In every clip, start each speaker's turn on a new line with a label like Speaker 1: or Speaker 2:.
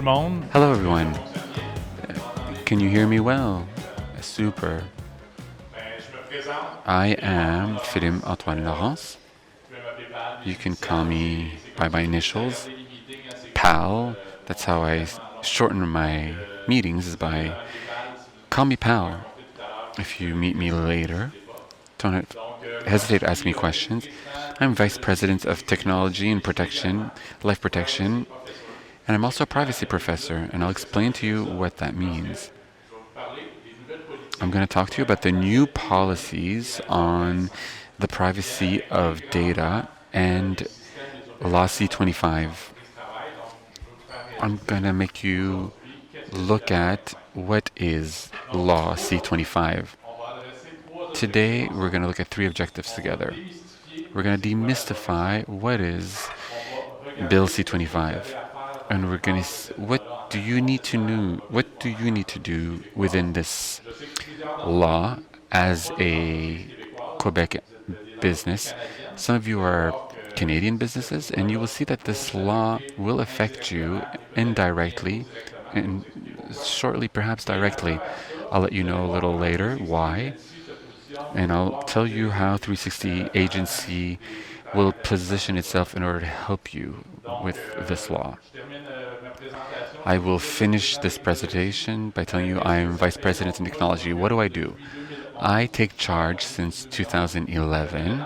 Speaker 1: monde.
Speaker 2: Hello, everyone. Can you hear me well? Super. I am Philippe-Antoine Laurence. You can call me by my initials, PAL. That's how I shorten my meetings, is by call me PAL. If you meet me later, don't hesitate to ask me questions. I'm Vice President of Technology and Protection, Life Protection, and I'm also a privacy professor, and I'll explain to you what that means. I'm going to talk to you about the new policies on the privacy of data and Law C25. I'm going to make you look at what is Law C25. Today, we're going to look at three objectives together. We're going to demystify what is Bill C25, and we're going to what do you need to know? What do you need to do within this law as a Quebec business? Some of you are Canadian businesses, and you will see that this law will affect you indirectly and shortly, perhaps directly. I'll let you know a little later why, and I'll tell you how 360 Agency will position itself in order to help you with this law. I will finish this presentation by telling you I am Vice President in Technology. What do I do? I take charge since 2011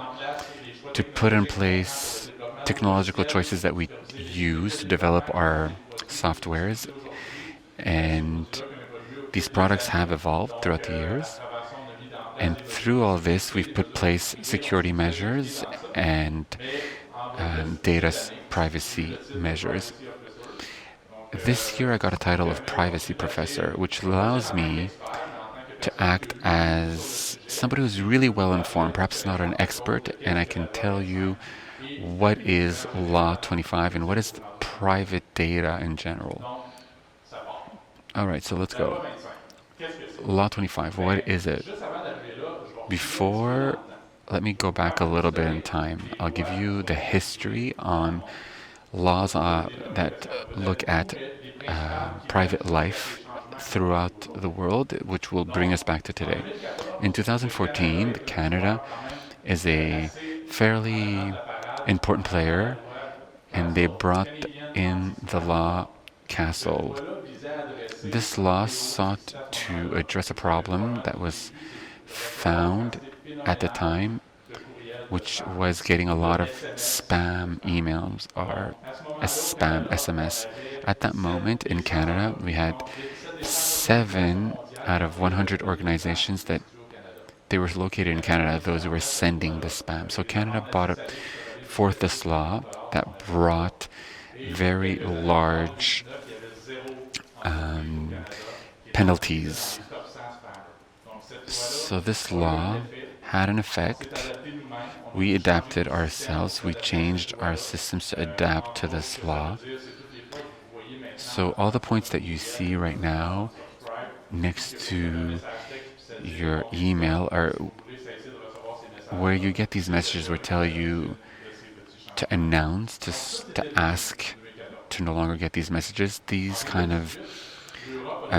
Speaker 2: to put in place technological choices that we use to develop our softwares, and these products have evolved throughout the years. And through all this, we've put place security measures and data privacy measures. This year, I got a title of privacy professor, which allows me to act as somebody who's really well informed, perhaps not an expert, and I can tell you what is Law 25 and what is private data in general. All right, so let's go. Law 25, what is it? Before, let me go back a little bit in time. I'll give you the history on laws that look at private life throughout the world, which will bring us back to today. In 2014, Canada is a fairly important player, and they brought in the law Castle. This law sought to address a problem that was found at the time, which was getting a lot of spam emails or a spam SMS. At that moment in Canada, we had 7 out of 100 organizations that they were located in Canada, those who were sending the spam. So Canada brought forth this law that brought very large penalties. So this law had an effect. We adapted ourselves. We changed our systems to adapt to this law. So all the points that you see right now next to your email are where you get these messages where tell you to announce, to ask to no longer get these messages. These kind of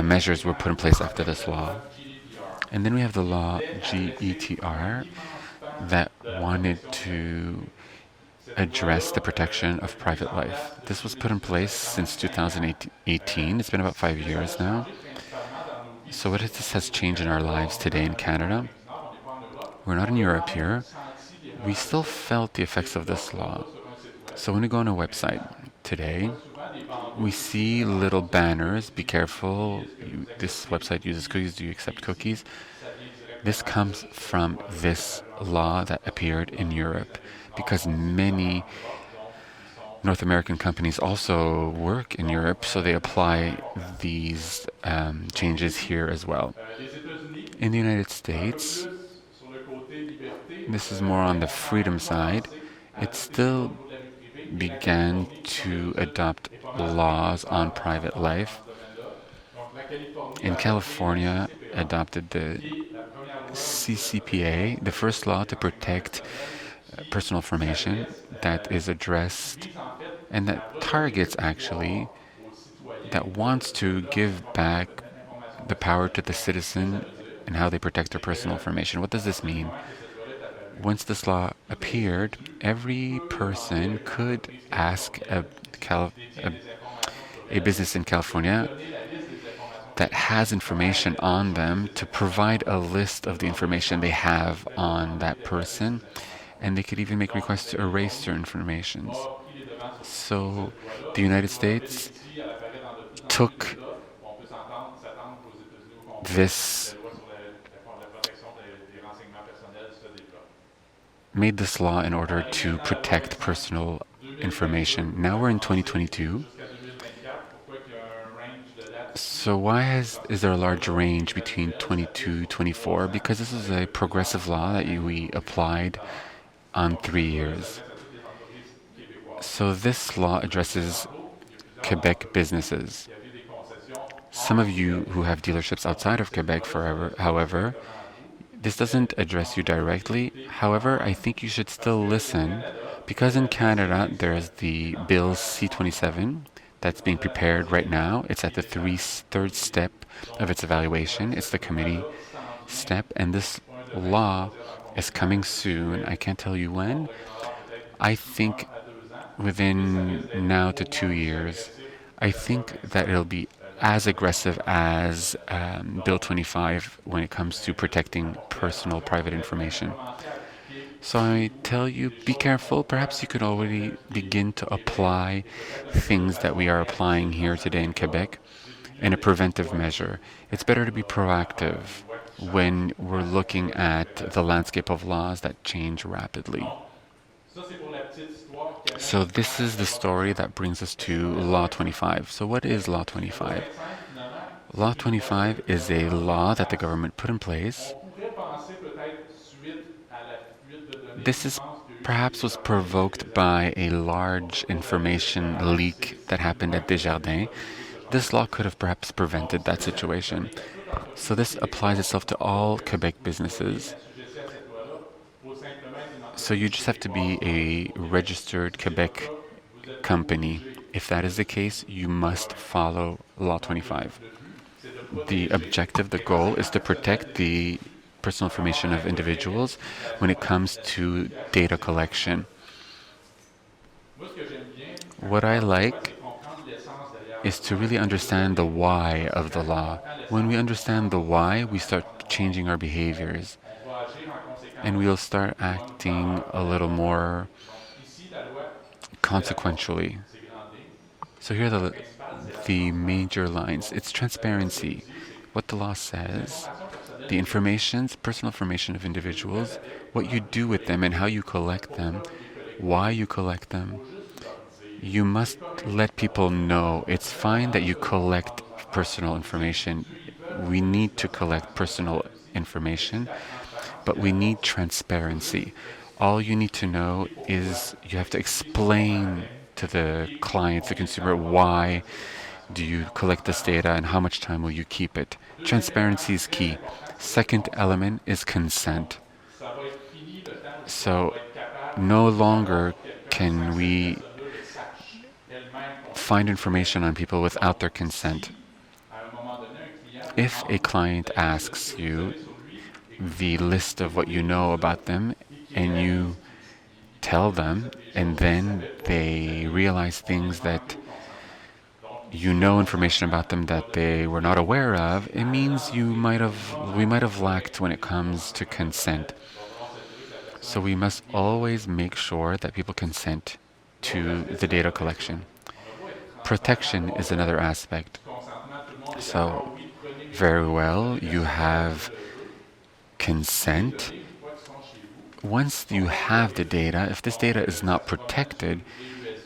Speaker 2: measures were put in place after this law. And then we have the law GETR that wanted to address the protection of private life. This was put in place since 2018. It's been about 5 years now. So what this has changed in our lives today in Canada? We're not in Europe here. We still felt the effects of this law. So when we go on a website today, we see little banners. Be careful. This website uses cookies. Do you accept cookies? This comes from this law that appeared in Europe because many North American companies also work in Europe, so they apply these changes here as well. In the United States, this is more on the freedom side. It still began to adopt laws on private life. In California, adopted the CCPA, the first law to protect personal information that is addressed and that targets actually that wants to give back the power to the citizen and how they protect their personal information. What does this mean? Once this law appeared, every person could ask Cal- a, a business in California that has information on them to provide a list of the information they have on that person, and they could even make requests to erase certain informations. So the United States took this, made this law in order to protect personal information. Now we're in 2022. So is there a large range between 22, 24? Because this is a progressive law that we applied on 3 years. So this law addresses Quebec businesses. Some of you who have dealerships outside of Quebec, however, this doesn't address you directly. However, I think you should still listen because in Canada there's the Bill C-27 that's being prepared right now. It's at the third step of its evaluation. It's the committee step, and this law is coming soon. I can't tell you when. I think within now to 2 years. I think that it'll be as aggressive as Bill 25 when it comes to protecting personal private information. So I tell you, be careful. Perhaps you could already begin to apply things that we are applying here today in Quebec in a preventive measure. It's better to be proactive when we're looking at the landscape of laws that change rapidly. So this is the story that brings us to Law 25. So what is Law 25? Law 25 is a law that the government put in place. This is perhaps was provoked by a large information leak that happened at Desjardins. This law could have perhaps prevented that situation. So this applies itself to all Quebec businesses. So you just have to be a registered Quebec company. If that is the case, you must follow Law 25. The objective, the goal, is to protect the personal information of individuals when it comes to data collection. What I like is to really understand the why of the law. When we understand the why, we start changing our behaviors. And we'll start acting a little more consequentially. So here are the major lines. It's transparency. What the law says, the personal information of individuals, what you do with them and how you collect them, why you collect them. You must let people know it's fine that you collect personal information. We need to collect personal information, but we need transparency. All you need to know is you have to explain to the client, the consumer, why do you collect this data and how much time will you keep it. Transparency is key. Second element is consent. So no longer can we find information on people without their consent. If a client asks you the list of what you know about them and you tell them, and then they realize things that you know information about them that they were not aware of, it means we might have lacked when it comes to consent. So we must always make sure that people consent to the data collection. Protection is another aspect. So very well, you have consent. Once you have the data, if this data is not protected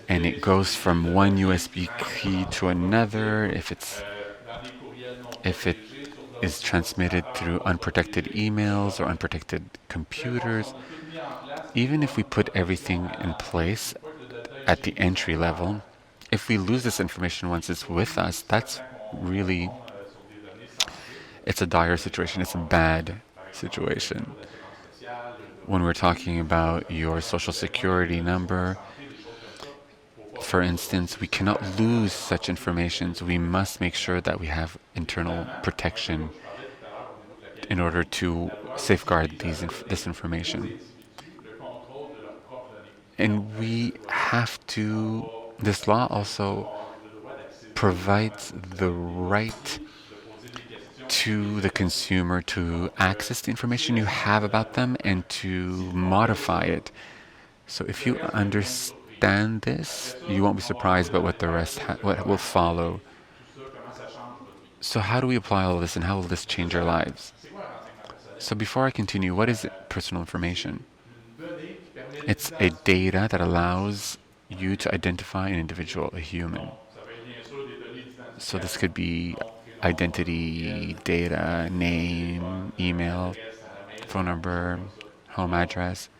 Speaker 2: and it goes from one USB key to another, if it is transmitted through unprotected emails or unprotected computers, even if we put everything in place at the entry level, if we lose this information once it's with us, that's really, it's a dire situation. It's a bad situation. When we're talking about your social security number, for instance, we cannot lose such information. So we must make sure that we have internal protection in order to safeguard this information. And we have to, this law also provides the right to the consumer to access the information you have about them and to modify it. So if you understand this, you won't be surprised by what the rest, what will follow. So how do we apply all of this and how will this change our lives? So before I continue, what is personal information? It's a data that allows you to identify an individual, a human. So this could be identity data, name, email, phone number, home address.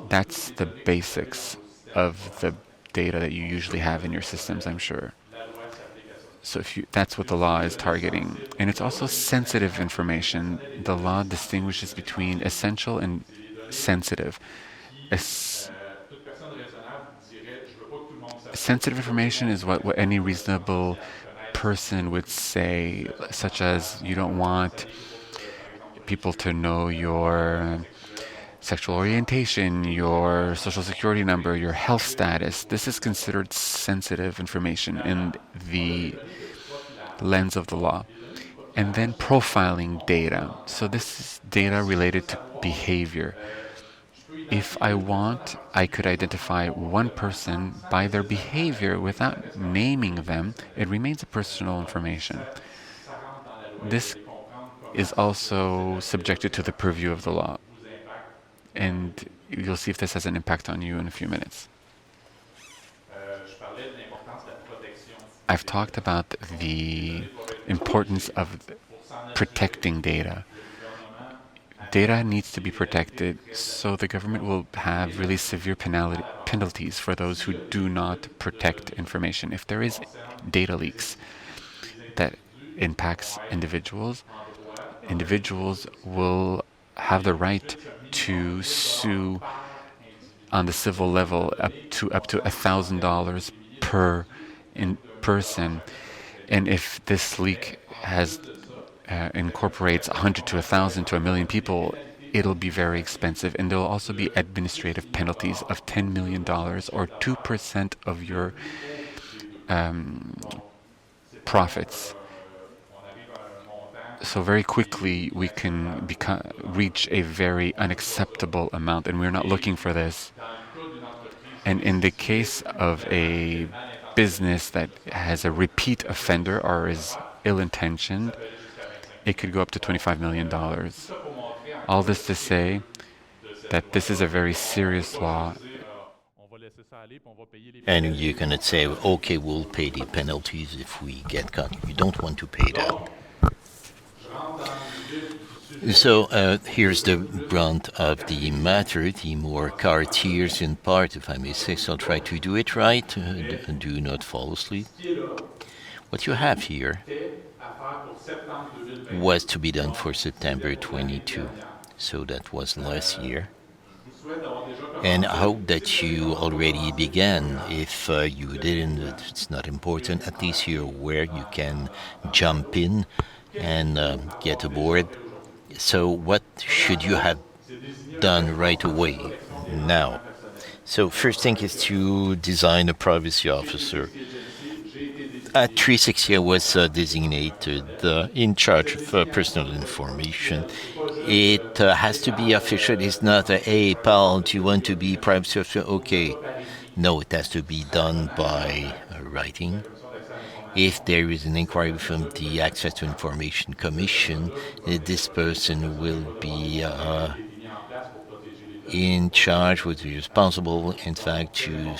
Speaker 2: That's the basics of the data that you usually have in your systems, I'm sure. So that's what the law is targeting. And it's also sensitive information. The law distinguishes between essential and sensitive. Sensitive information is what any reasonable person would say, such as you don't want people to know your sexual orientation, your social security number, your health status. This is considered sensitive information in the lens of the law. And then profiling data. So this is data related to behavior. If I want, I could identify one person by their behavior without naming them. It remains a personal information. This is also subjected to the purview of the law. And you'll see if this has an impact on you in a few minutes. I've talked about the importance of protecting data. Data needs to be protected, so the government will have really severe penalties for those who do not protect information. If there is data leaks that impacts individuals, individuals will have the right to sue on the civil level up to $1,000 per person. And if this leak has incorporates 100 to 1,000 to 1,000,000 people, it'll be very expensive. And there will also be administrative penalties of $10 million or 2% of your profits. So very quickly we can reach a very unacceptable amount, and we're not looking for this. And in the case of a business that has a repeat offender or is ill-intentioned, it could go up to $25 million. All this to say that this is a very serious law.
Speaker 1: And you cannot say, okay, we'll pay the penalties if we get caught. You don't want to pay that. So here's the brunt of the matter, the more Cartesian part, if I may say so. I'll try to do it right. Do not fall asleep. What you have here was to be done for September 22. So that was last year. And I hope that you already began. If you didn't, it's not important. At least you're aware you can jump in and get aboard. So what should you have done right away now? So first thing is to design a privacy officer. At 360, I was designated in charge of personal information. It has to be official. It's not hey, pal, do you want to be privacy officer? Okay. No, it has to be done by writing. If there is an inquiry from the Access to Information Commission, this person will be in charge, will be responsible, in fact, to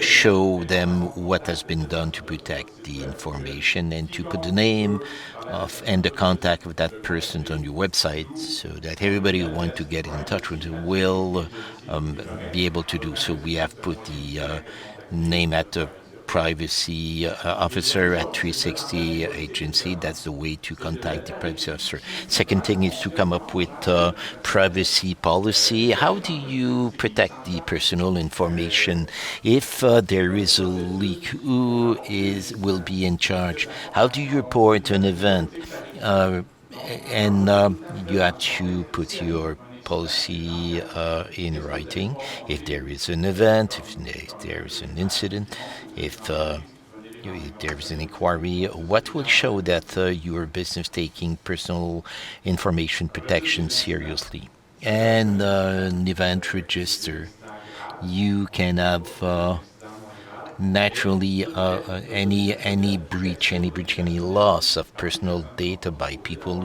Speaker 1: show them what has been done to protect the information and to put the name of and the contact of that person on your website so that everybody who wants to get in touch with you will be able to do so. We have put the name at the privacy officer at 360 agency. That's the way to contact the privacy officer. Second thing is to come up with privacy policy. How do you protect the personal information if there is a leak? Who is will be in charge? How do you report an event? Uh, and You have to put your policy in writing. If there is an event, if there is an incident, if there is an inquiry, what will show that your business taking personal information protection seriously? And an event register. You can have naturally any loss of personal data by people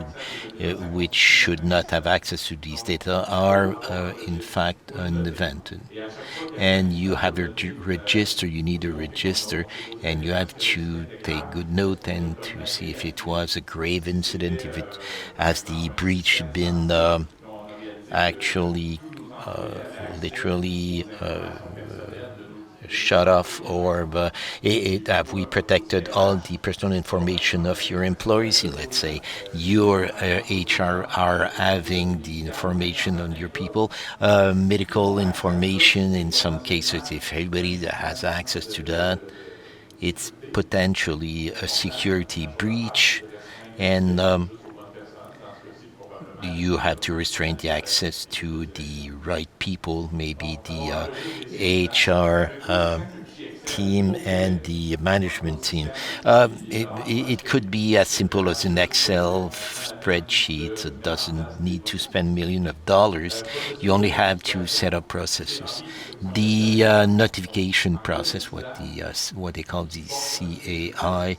Speaker 1: which should not have access to these data are in fact an event. And you have a register, you need a register, and you have to take good note and to see if it was a grave incident, if it has the breach been actually literally shut off, or have we protected all the personal information of your employees? Let's say your HR are having the information on your people, medical information in some cases. If everybody that has access to that, it's potentially a security breach, and you have to restrain the access to the right people, maybe the HR team and the management team. It could be as simple as an Excel spreadsheet. It doesn't need to spend millions of dollars. You only have to set up processes. The notification process, what they call the CAI,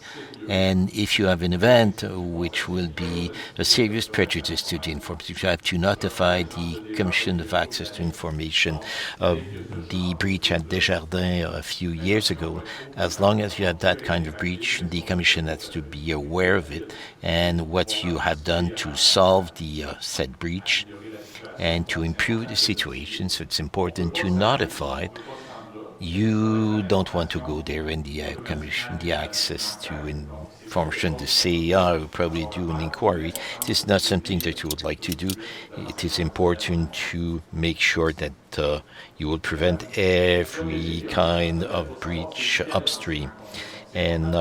Speaker 1: and if you have an event which will be a serious prejudice to the information, you have to notify the Commission of Access to Information of the breach at Desjardins a few years ago. As long as you have that kind of breach, the Commission has to be aware of it and what you have done to solve the said breach and to improve the situation. So it's important to notify it. You don't want to go there in the commission, the access to information. The CAI will probably do an inquiry. This is not something that you would like to do. It is important to make sure that you will prevent every kind of breach upstream. And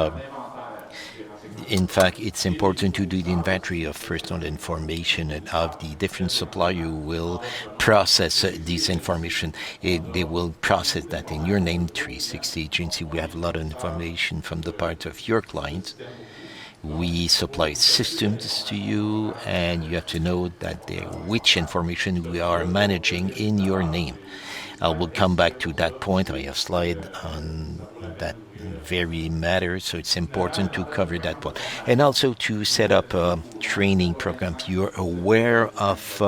Speaker 1: in fact, it's important to do the inventory of personal information and of the different supplier who will process this information. They will process that in your name, 360 agency. We have a lot of information from the part of your clients. We supply systems to you, and you have to know that which information we are managing in your name. I will come back to that point. I have a slide on that very matter, so it's important to cover that point. And also to set up a training program. You're aware of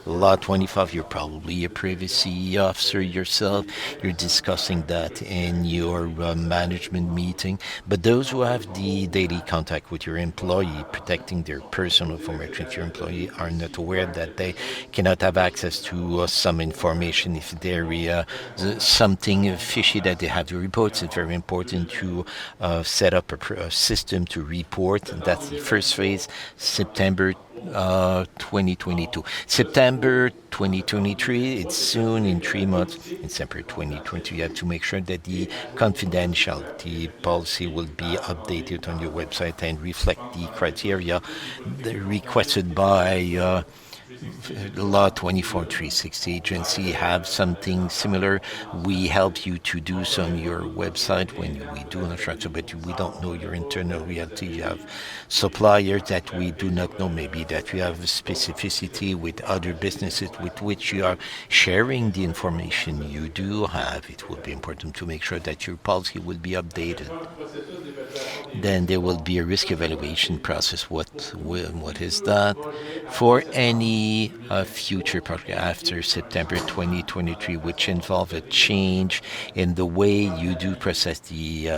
Speaker 1: Law 25. You're probably a privacy officer yourself. You're discussing that in your management meeting. But those who have the daily contact with your employee, protecting their personal information, if your employee are not aware that they cannot have access to some information, if there is something fishy that they have to report, it's very important to set up a system to report. And that's the first phase, September 2022. September 2023, it's soon, in 3 months. In September 2020, you have to make sure that the confidentiality policy will be updated on your website and reflect the criteria requested by Law 24/360 agency. Have something similar. We help you to do so on your website when we do an instruction, but we don't know your internal reality. You have suppliers that we do not know, maybe that you have a specificity with other businesses with which you are sharing the information you do have. It would be important to make sure that your policy will be updated. Then there will be a risk evaluation process. What is that? For any future project after September 2023, which involve a change in the way you do process the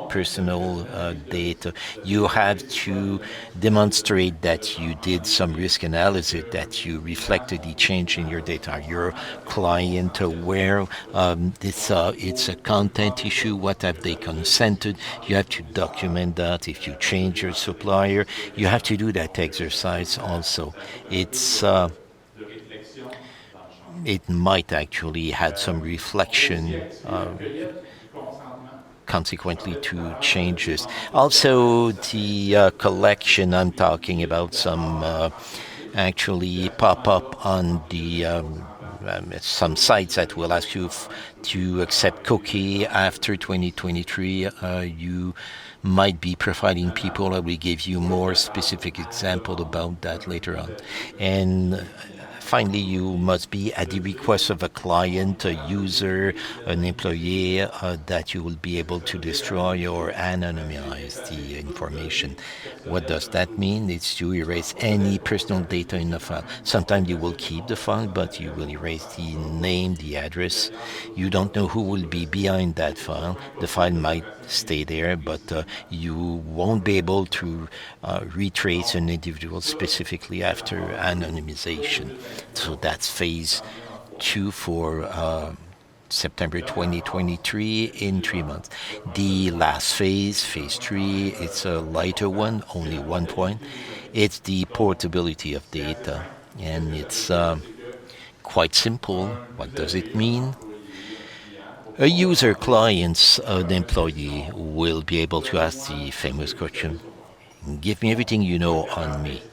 Speaker 1: personal data, you have to demonstrate that you did some risk analysis, that you reflected the change in your data. Are your client aware it's a content issue? What have they consented? You have to document that. If you change your supplier, you have to do that exercise also. It's it might actually had some reflection consequently to changes. Also, the collection I'm talking about, some actually pop up on the some sites that will ask you to accept cookie after 2023. You might be profiling people. I will give you more specific example about that later on. And finally, you must be at the request of a client, a user, an employee, that you will be able to destroy or anonymize the information. What does that mean? It's to erase any personal data in the file. Sometimes you will keep the file, but you will erase the name, the address. You don't know who will be behind that file. The file might stay there, but you won't be able to retrace an individual specifically after anonymization. So that's phase 2 for September 2023 in 3 months. The last phase 3, it's a lighter one, only 1 point. It's the portability of data, and it's quite simple. What does it mean? A user, client, an employee will be able to ask the famous question, give me everything you know on me.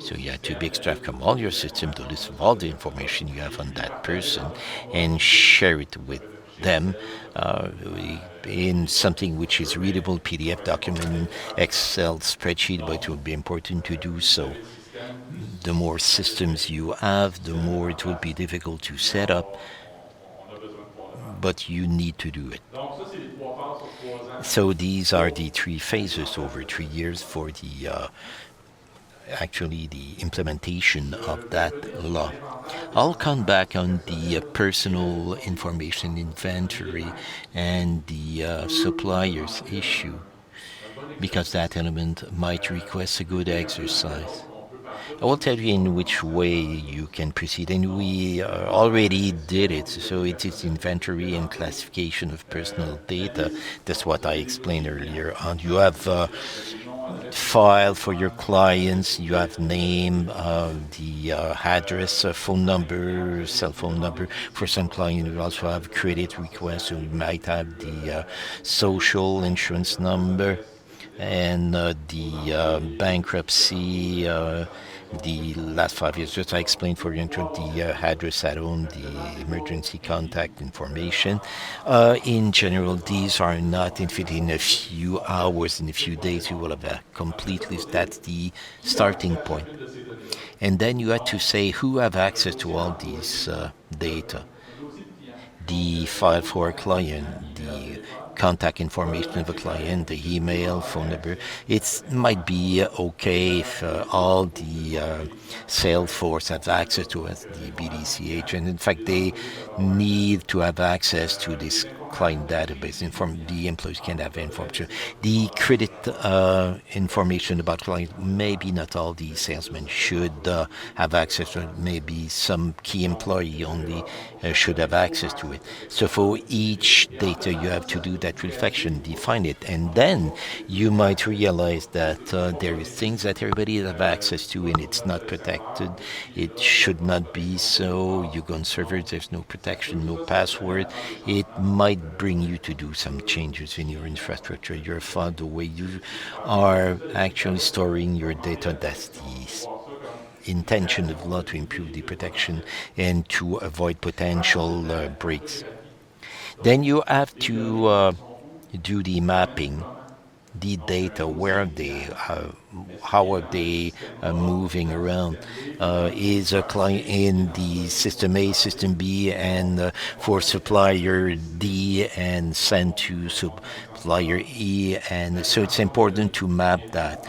Speaker 1: So you have to extract from all your system the list of all the information you have on that person and share it with them uh, in something which is readable, PDF document, Excel spreadsheet, but it will be important to do so. The more systems you have, the more it will be difficult to set up, but you need to do it. So these are the 3 phases over 3 years for the actually the implementation of that law. I'll come back on the personal information inventory and the suppliers issue because that element might request a good exercise. I will tell you in which way you can proceed, and we already did it. So it is inventory and classification of personal data. That's what I explained earlier. And you have file for your clients. You have name, the address, phone number, cell phone number. For some clients, you also have credit requests. So you might have the social insurance number and the bankruptcy. The last 5 years, just I explained for you, the address at home, the emergency contact information. In general, these are not in a few hours, in a few days, you will have a complete list. That's the starting point. And then you have to say who have access to all these data. The file for a client, the contact information of a client, the email, phone number. It might be okay if all the sales force has access to it, the BDCH, and in fact they need to have access to this client database. The employees can have information. The credit information about clients, maybe not all the salesmen should have access to it. Maybe some key employee only should have access to it. So for each data you have to do that reflection, define it, and then you might realize that there is things that everybody have access to and it's not protected. It should not be so. You go on servers, there's no protection, no password. It might bring you to do some changes in your infrastructure, your file, the way you are actually storing your data. That's the intention of law, to improve the protection and to avoid potential breaks. Then you have to do the mapping. the data, where are they, how are they moving around? Is a client in the system A, system B, and for supplier D and sent to supplier E? And so it's important to map that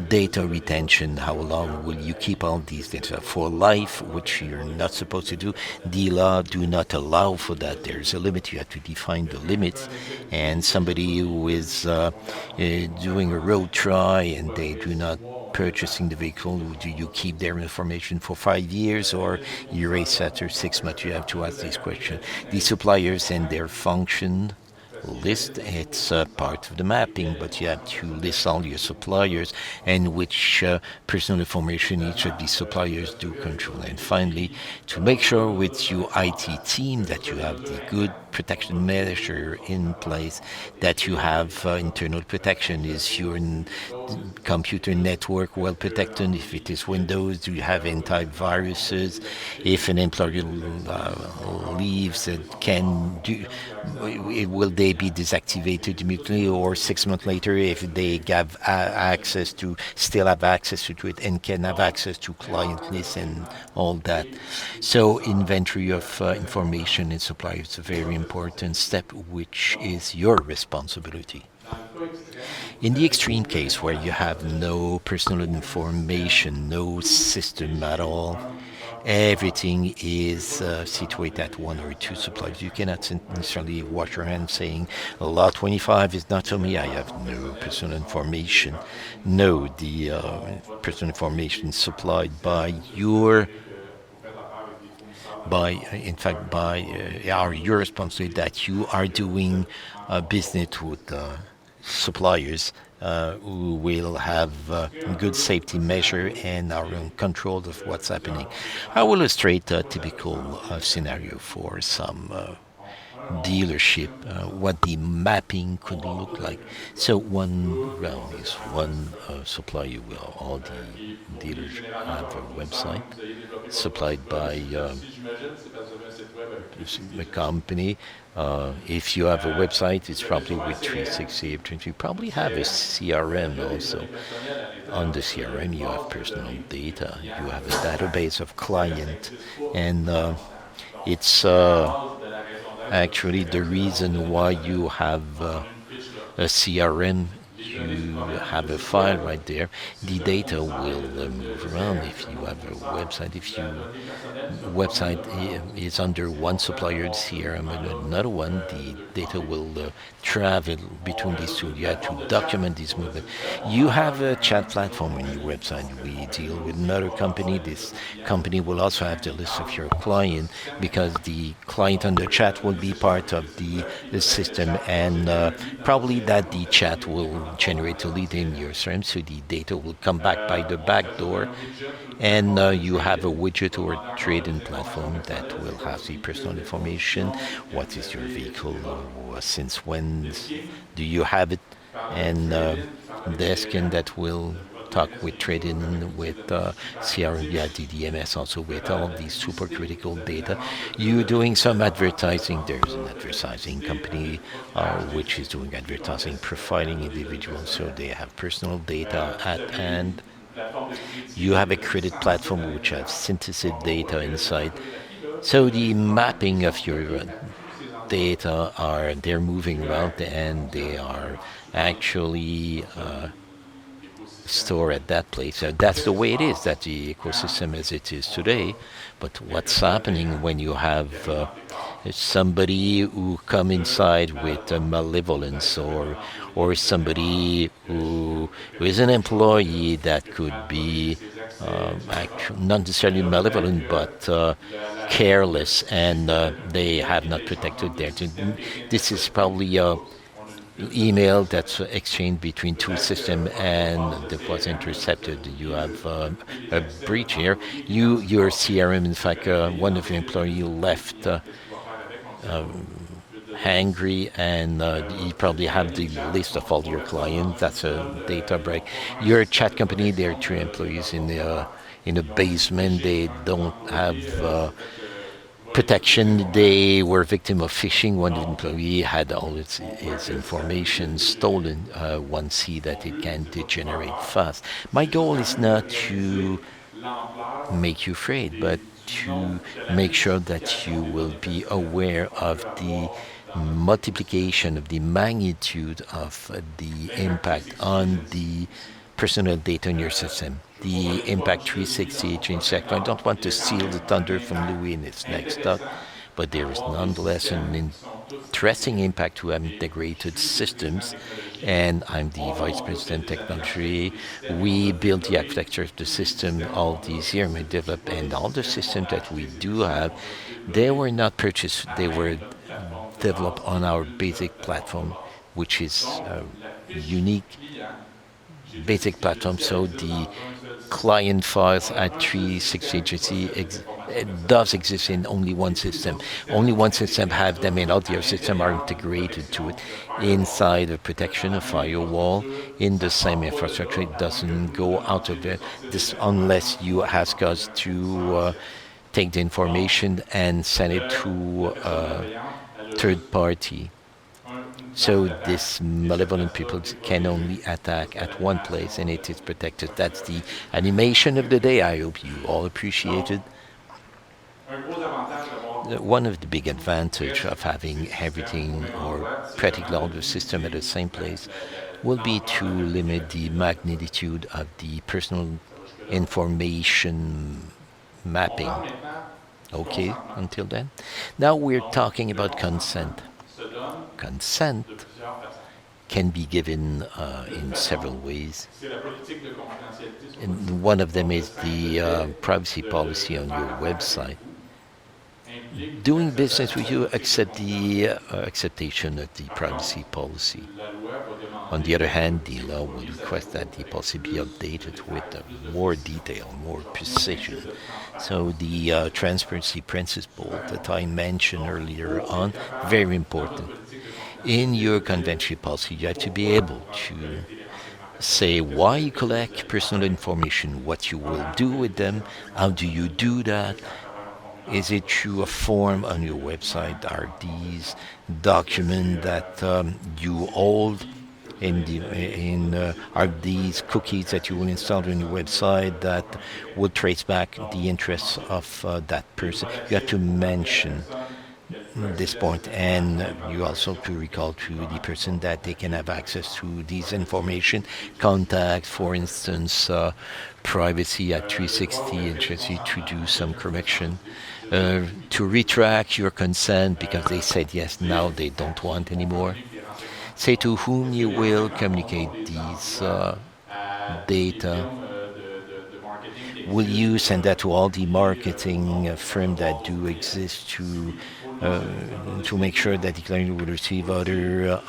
Speaker 1: data retention. How long will you keep all these data for life, which you're not supposed to do? The law do not allow for that. There's a limit. You have to define the limits. And somebody who is doing a road try and they do not purchasing the vehicle, do you keep their information for 5 years or erase after 6 months? You have to ask this question. The suppliers and their function list. It's part of the mapping, but you have to list all your suppliers and which personal information each of these suppliers do control. And finally, to make sure with your IT team that you have the good protection measure in place, that you have internal protection. Is your computer network well protected? If it is Windows, do you have antiviruses? If an employee leaves, can do will they be deactivated immediately or 6 months later if they have access to still have access to it and can have access to client lists and all that. So inventory of information in supply is a very important step, which is your responsibility. In the extreme case where you have no personal information, no system at all, everything is situated at one or two suppliers. You cannot necessarily wash your hands saying, Law 25 is not to me, I have no personal information. No, the personal information supplied by your by in fact by are your responsibility that you are doing business with suppliers who will have good safety measure and are in control of what's happening. I will illustrate a typical scenario for some dealership, what the mapping could look like. So one round is one supplier will all the dealers have a website supplied by a company. If you have a website, it's probably with 360. You probably have a CRM also. On the CRM, you have personal data. You have a database of client, and it's actually the reason why you have a CRM. You have a file right there. The data will move around. If you have a website, if you website is under one supplier's CRM and another one, the data will travel between these two. You have to document this movement. You have a chat platform on your website. We deal with another company. This company will also have the list of your client because the client on the chat will be part of the system, and probably that the chat will generate a lead in your CRM, so the data will come back by the back door, and you have a widget or trade-in platform that will have the personal information. What is your vehicle? Since when do you have it? And desk, and that will talk with trade-in, with CRM, yeah, DDMS, also with all of these super critical data. You're doing some advertising. There's an advertising company which is doing advertising, profiling individuals, so they have personal data at hand. You have a credit platform which has synthesis data inside. So the mapping of your data are they're moving around and they are actually store at that place. That's the way it is, that the ecosystem as it is today. But what's happening when you have somebody who come inside with malevolence, or somebody who is an employee that could be not necessarily malevolent, but careless, and they have not protected their. This is probably email that's exchanged between two systems and that was intercepted. You have a breach here. Your CRM, in fact, one of your employees left hangry, and you probably have the list of all your clients. That's a data break. Your chat company, there are three employees in the basement. They don't have protection. They were victim of phishing. One employee had all his information stolen. One see that it can degenerate fast. My goal is not to make you afraid, but to make sure that you will be aware of the multiplication of the magnitude of the impact on the personal data in your system. The Impact 360 change sector. I don't want to steal the thunder from Louis in his next talk, but there is nonetheless an interesting impact to have integrated systems. And I'm the vice president technology. We built the architecture of the system all these years. We developed, and all the systems that we do have, they were not purchased. They were developed on our basic platform, which is unique basic platform. So the client files at 360 agency it does exist in only one system. Only one system have them, and all the other systems are integrated to it inside a protection, a firewall, in the same infrastructure. It doesn't go out of it this unless you ask us to take the information and send it to a third party. So this malevolent people can only attack at one place and it is protected. That's the animation of the day. I hope you all appreciate it. One of the big advantage of having everything or practically all the system at the same place will be to limit the magnitude of the personal information mapping. Okay, until then. Now we're talking about consent. Consent can be given in several ways. And one of them is the privacy policy on your website. Doing business with you accept the acceptation of the privacy policy. On the other hand, the law will request that the policy be updated with more detail, more precision. So the transparency principle that I mentioned earlier on, very important. In your convention policy, you have to be able to say why you collect personal information, what you will do with them, how do you do that. Is it through a form on your website? Are these documents that you hold are these cookies that you will install on your website that will trace back the interests of that person? You have to mention this point, and you also to recall to the person that they can have access to these information, contact, for instance, privacy at 360 agency to do some correction, to retract your consent because they said yes, now they don't want anymore. Say to whom you will communicate these data. Will you send that to all the marketing firms that do exist to make sure that the client will receive other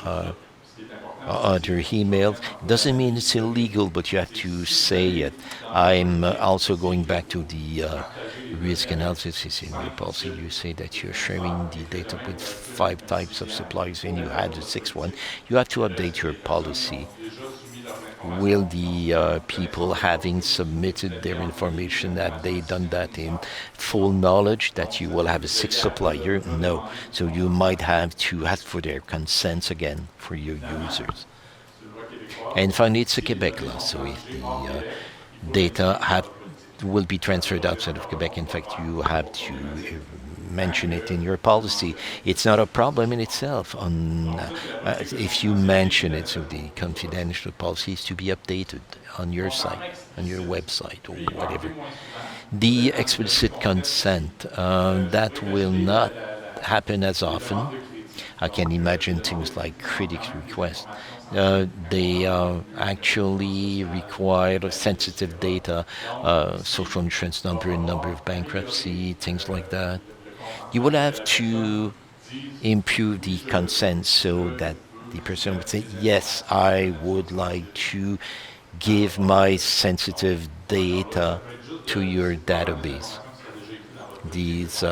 Speaker 1: emails? Doesn't mean it's illegal, but you have to say it. I'm also going back to the risk analysis is in your policy. You say that you're sharing the data with 5 types of suppliers and you had the 6th one. You have to update your policy. Will the people having submitted their information, have they done that in full knowledge that you will have a 6th supplier? No. So you might have to ask for their consents again for your users. And finally, it's a Quebec law. So if the data will be transferred outside of Quebec, in fact, you have to mention it in your policy. It's not a problem in itself. If you mention it, so the confidential policy is to be updated on your site, on your website, or whatever. The explicit consent, that will not happen as often. I can imagine things like critics request. They actually require sensitive data, social insurance number and number of bankruptcy, things like that. You will have to improve the consent so that the person would say, yes, I would like to give my sensitive data to your database. These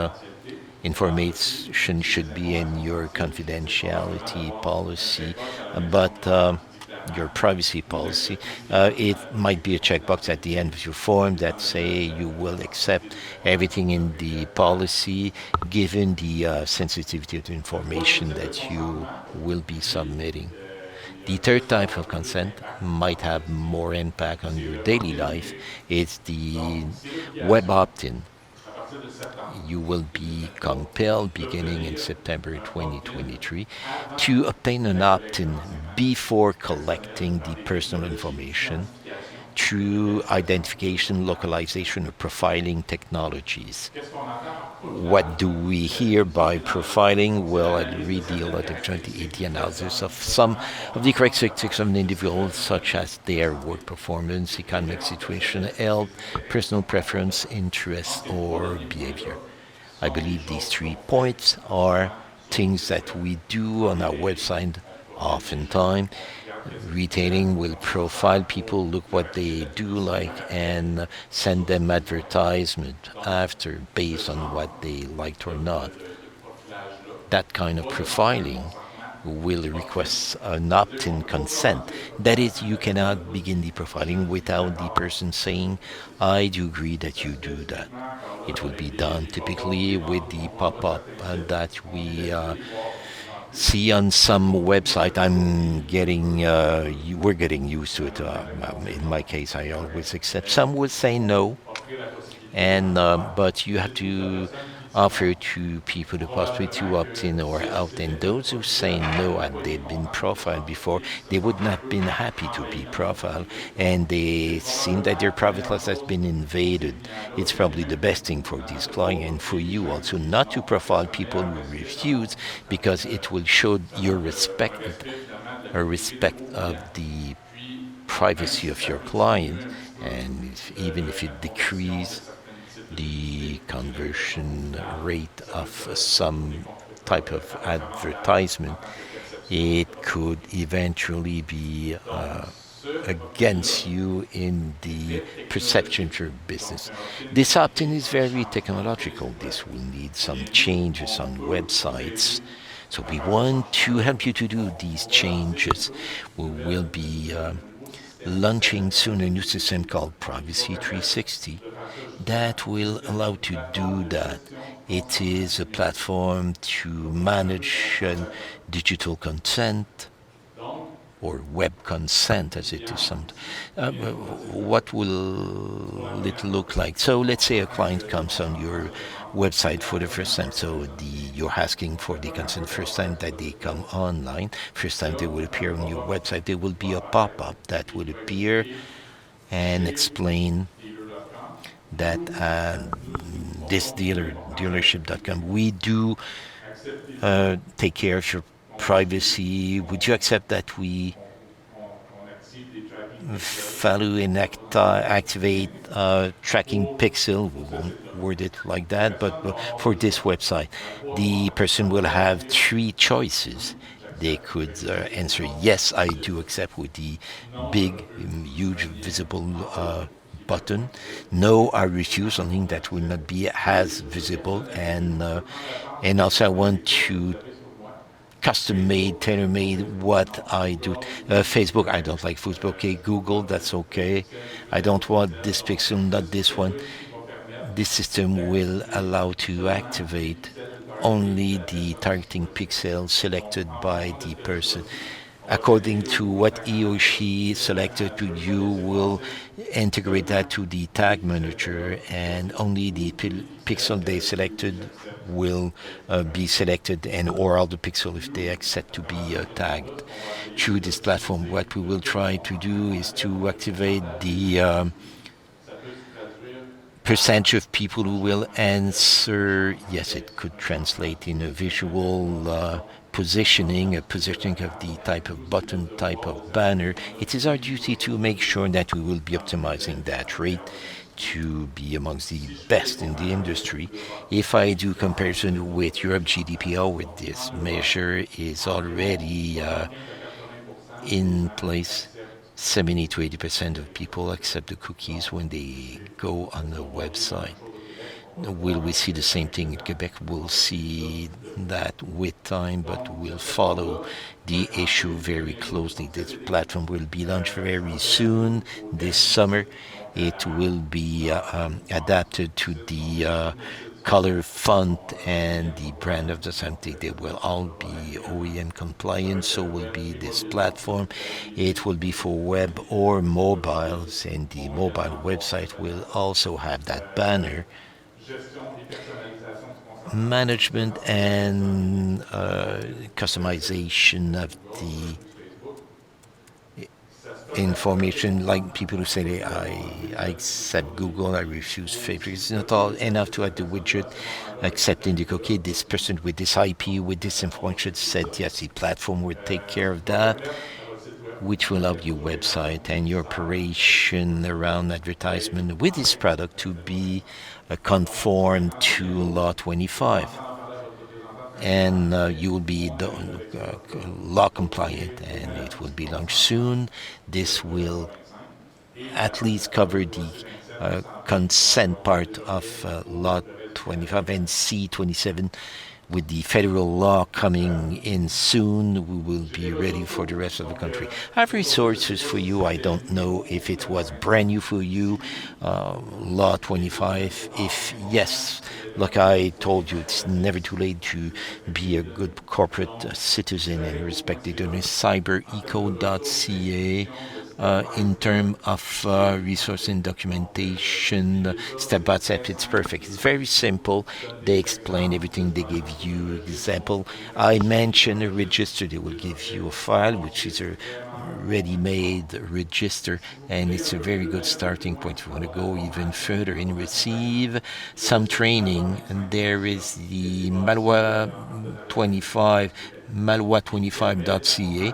Speaker 1: information should be in your confidentiality policy, but your privacy policy. It might be a checkbox at the end of your form that say you will accept everything in the policy given the sensitivity of the information that you will be submitting. The third type of consent might have more impact on your daily life. It's the web opt-in. You will be compelled beginning in September 2023 to obtain an opt-in before collecting the personal information through identification, localization, or profiling technologies. What do we hear by profiling? Well, I'll read the elective joint the analysis of some of the characteristics of an individual, such as their work performance, economic situation, health, personal preference, interests, or behavior. I believe these 3 points are things that we do on our website oftentimes. Retailing will profile people, look what they do like, and send them advertisement after based on what they liked or not. That kind of profiling will request an opt-in consent. That is, you cannot begin the profiling without the person saying, I do agree that you do that. It will be done typically with the pop-up that we see on some website. We're getting used to it. In my case, I always accept. Some would say no, and but you have to offer to people the possibility to opt in or out. And those who say no and they've been profiled before, they would not have been happy to be profiled, and they seem that their private life has been invaded. It's probably the best thing for this client and for you also not to profile people who refuse, because it will show your respect, a respect of the privacy of your client, and even if it decreases the conversion rate of some type of advertisement, it could eventually be against you in the perception of your business. This opt-in is very technological. This will need some changes on websites. So we want to help you to do these changes. We will be launching soon a new system called Privacy 360 that will allow to do that. It is a platform to manage digital consent or web consent, as it is some. What will it look like? So let's say a client comes on your website for the first time. So you're asking for the consent first time that they come online. First time they will appear on your website, there will be a pop-up that will appear and explain that this dealership.com, we do take care of your privacy. Would you accept that we follow and activate tracking pixel? We won't word it like that, but for this website, the person will have 3 choices. They could answer yes, I do accept, with the big, huge, visible button. No, I refuse, something that will not be as visible, and also I want to custom made, tailor made what I do. Facebook, I don't like Facebook. Okay, Google, that's okay. I don't want this pixel, not this one. This system will allow to activate only the targeting pixel selected by the person. According to what he or she selected, to you will integrate that to the tag manager, and only the pixel they selected will be selected, and or all the pixel if they accept to be tagged through this platform. What we will try to do is to activate the percentage of people who will answer yes. It could translate in a visual positioning, a positioning of the type of button, type of banner. It is our duty to make sure that we will be optimizing that rate to be amongst the best in the industry. If I do comparison with Europe GDPR, with this measure is already in place, 70 to 80% of people accept the cookies when they go on the website. Will we see the same thing in Quebec? We'll see that with time, but we'll follow the issue very closely. This platform will be launched very soon this summer. It will be adapted to the color, font, and the brand of the something. They will all be OEM compliant, so will be this platform. It will be for web or mobiles, and the mobile website will also have that banner management and customization of the information, like people who say I accept Google, I refuse Facebook. It's not all enough to add the widget accepting the cookie. This person with this IP, with this information said yes, the platform will take care of that, which will allow your website and your operation around advertisement with this product to be conform to Law 25. And you will be law compliant, and it will be launched soon. This will at least cover the consent part of Law 25 and C27. With the federal law coming in soon, we will be ready for the rest of the country. I have resources for you. I don't know if it was brand new for you, Law 25. If yes, like I told you, it's never too late to be a good corporate citizen and respect the cybereco.ca. In terms of resource and documentation, step by step, it's perfect. It's very simple. They explain everything. They give you example. I mentioned a register. They will give you a file, which is a ready-made register, and it's a very good starting point. If you want to go even further and receive some training, and there is the Malwa 25 malwa25.ca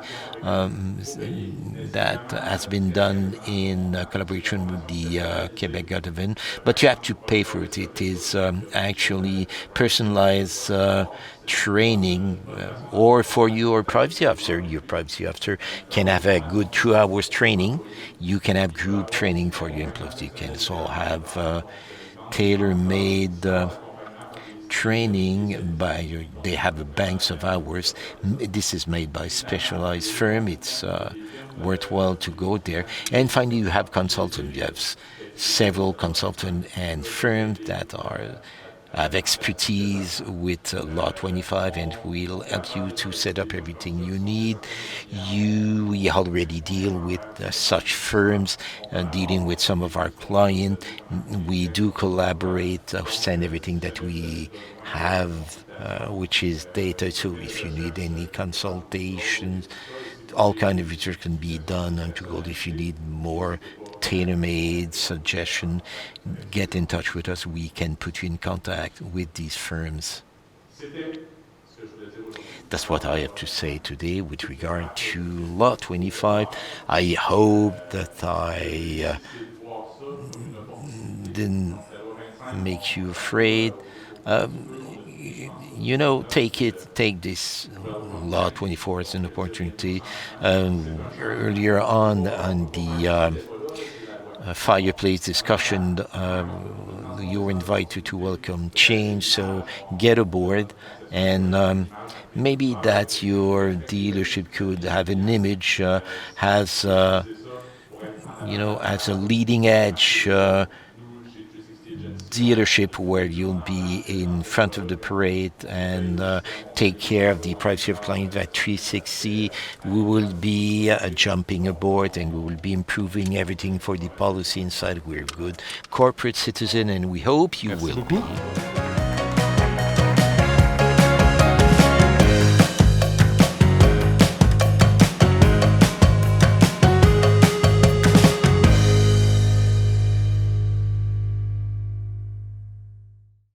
Speaker 1: that has been done in collaboration with the Quebec government, but you have to pay for it. It is actually personalized training or for your privacy officer. Your privacy officer can have a good 2 hours training. You can have group training for your employees. You can also have tailor-made training by they have banks of hours. This is made by specialized firm. It's worthwhile to go there. And finally, you have consultants. You have several consultants and firms that have expertise with Law 25 and will help you to set up everything you need. We already deal with such firms, dealing with some of our clients. We do collaborate, send everything that we have, which is data. So if you need any consultations, all kind of research can be done on Google. If you need more tailor-made suggestion, get in touch with us. We can put you in contact with these firms. That's what I have to say today with regard to Law 25. I hope that I didn't make you afraid. Take this Law 24 as an opportunity. Earlier on the fireplace discussion, you're invited to welcome change, so get aboard. And maybe that your dealership could have an image as a leading edge dealership where you'll be in front of the parade and take care of the privacy of clients at 360. We will be jumping aboard, and we will be improving everything for the policy inside. We're good corporate citizen, and we hope you will be.